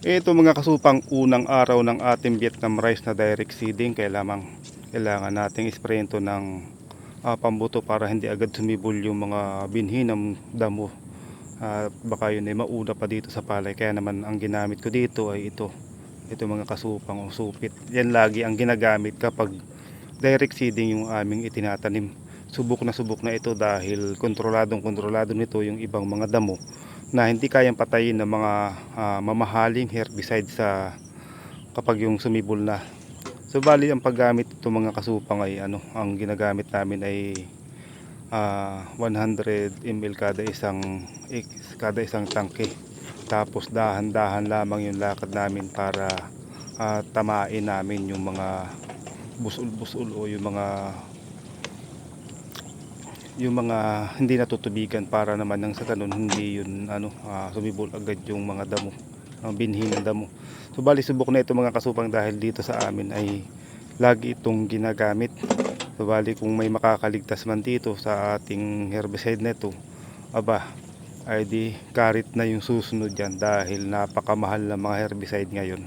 Ito mga kasupang unang araw ng ating Vietnam rice na direct seeding, kailangan nating isprayin to ng pambuto para hindi agad sumibol yung mga binhi ng damo. Baka yun ay mauna pa dito sa palay, kaya naman ang ginamit ko dito ay ito mga kasupang o supit. Yan lagi ang ginagamit kapag direct seeding yung aming itinatanim. Subok na ito dahil kontrolado nito yung ibang mga damo na hindi kayang patayin ng mga mamahaling herbicide kapag yung sumibol na. So bali ang paggamit ito mga kasupang ay ang ginagamit namin ay 100 ml kada isang tangke. Tapos dahan-dahan lamang yung lakad namin para tamain namin yung mga busul-busul o yung mga hindi natutubigan, para naman nang sa ganun hindi yun sumibol agad yung mga damo, ang binhi ng damo. So bali subok na ito mga kasupang dahil dito sa amin ay lagi itong ginagamit. So bali kung may makakaligtas man dito sa ating herbicide nito, aba ay di karit na yung susunod yan dahil napakamahal na mga herbicide ngayon.